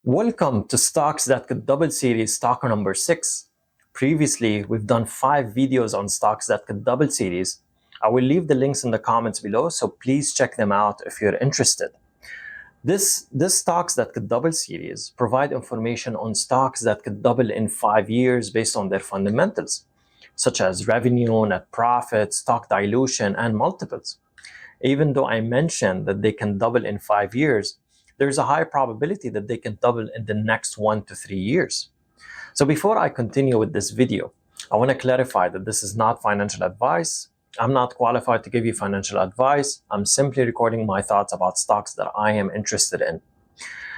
Welcome to Stocks That Could Double series stock number 6. Previously, we've done 5 videos on stocks that could double series. I will leave the links in the comments below, so please check them out if you're interested. This stocks that could double series provide information on stocks that could double in 5 years based on their fundamentals, such as revenue, net profit, stock dilution, and multiples. Even though I mentioned that they can double in 5 years, there's a high probability that they can double in the next 1 to 3 years. So before I continue with this video, I want to clarify that this is not financial advice. I'm not qualified to give you financial advice. I'm simply recording my thoughts about stocks that I am interested in.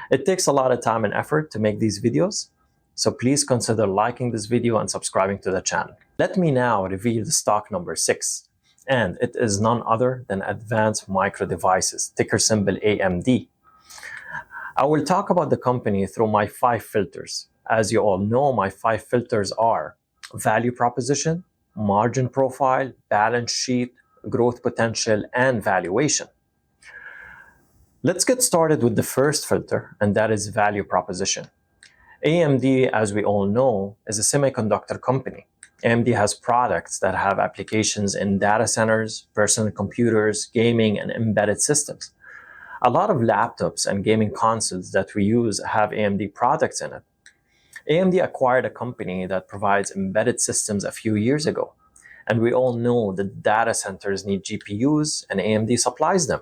It takes a lot of time and effort to make these videos, so please consider liking this video and subscribing to the channel. Let me now reveal the stock number 6, and it is none other than Advanced Micro Devices, ticker symbol AMD. I will talk about the company through my 5 filters. As you all know, my 5 filters are value proposition, margin profile, balance sheet, growth potential, and valuation. Let's get started with the first filter, and that is value proposition. AMD, as we all know, is a semiconductor company. AMD has products that have applications in data centers, personal computers, gaming, and embedded systems. A lot of laptops and gaming consoles that we use have AMD products in it. AMD acquired a company that provides embedded systems a few years ago, and we all know that data centers need GPUs and AMD supplies them.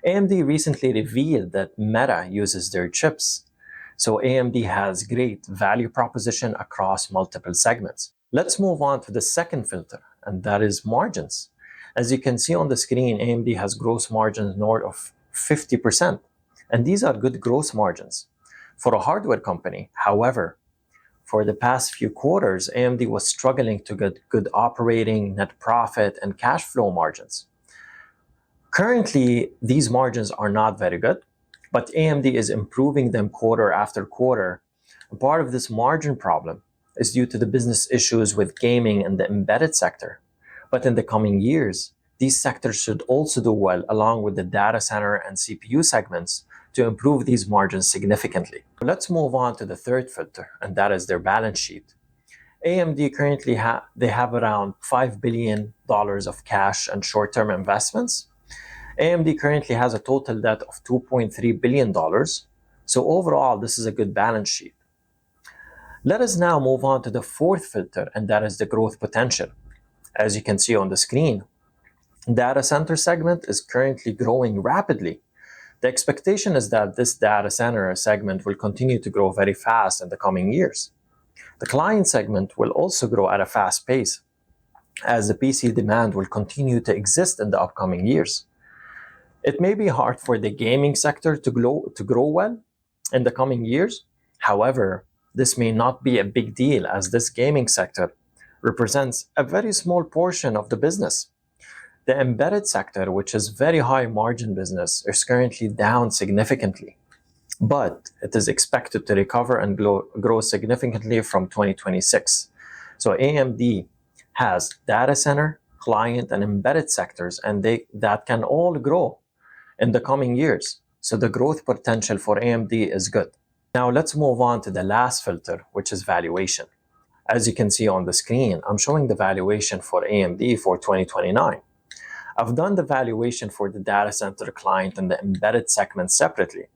AMD recently revealed that Meta uses their chips, so AMD has great value proposition across multiple segments. Let's move on to the second filter, and that is margins. As you can see on the screen, AMD has gross margins north of 50%, and these are good gross margins for a hardware company. However, for the past few quarters, AMD was struggling to get good operating, net profit, and cash flow margins. Currently, these margins are not very good, but AMD is improving them quarter after quarter. Part of this margin problem is due to the business issues with gaming and the embedded sector. But in the coming years, these sectors should also do well along with the data center and CPU segments to improve these margins significantly. Let's move on to the third filter, and that is their balance sheet. AMD currently have around $5 billion of cash and short-term investments. AMD currently has a total debt of $2.3 billion. So overall, this is a good balance sheet. Let us now move on to the fourth filter, and that is the growth potential. As you can see on the screen, data center segment is currently growing rapidly. The expectation is that this data center segment will continue to grow very fast in the coming years. The client segment will also grow at a fast pace, as the PC demand will continue to exist in the upcoming years. It may be hard for the gaming sector to grow well in the coming years. However, this may not be a big deal, as this gaming sector represents a very small portion of the business. The embedded sector, which is very high margin business, is currently down significantly, but it is expected to recover and grow significantly from 2026. So AMD has data center, client, and embedded sectors, and that can all grow in the coming years. So the growth potential for AMD is good. Now let's move on to the last filter, which is valuation. As you can see on the screen, I'm showing the valuation for AMD for 2029. I've done the valuation for the data center, client, and the embedded segment separately.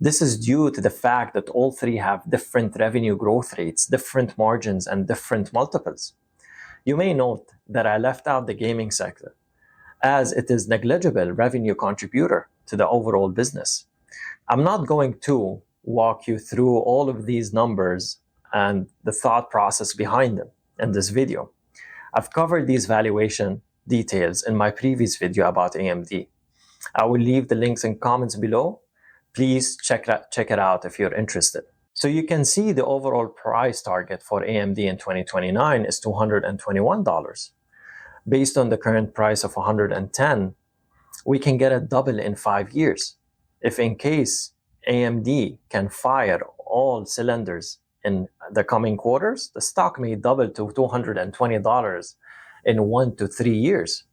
This is due to the fact that all three have different revenue growth rates, different margins, and different multiples. You may note that I left out the gaming sector, as it is negligible revenue contributor to the overall business. I'm not going to walk you through all of these numbers and the thought process behind them in this video. I've covered these valuation details in my previous video about AMD. I will leave the links in comments below. Please check it out if you're interested. So you can see the overall price target for AMD in 2029 is $221. Based on the current price of $110, we can get a double in 5 years. If in case AMD can fire all cylinders in the coming quarters, the stock may double to $220 in 1 to 3 years.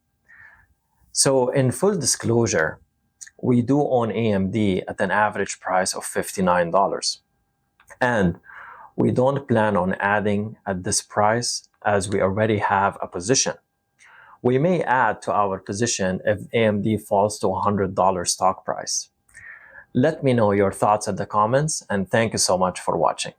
So in full disclosure, We do own AMD at an average price of $59. And we don't plan on adding at this price as we already have a position. We may add to our position if AMD falls to $100 stock price. Let me know your thoughts in the comments, and thank you so much for watching.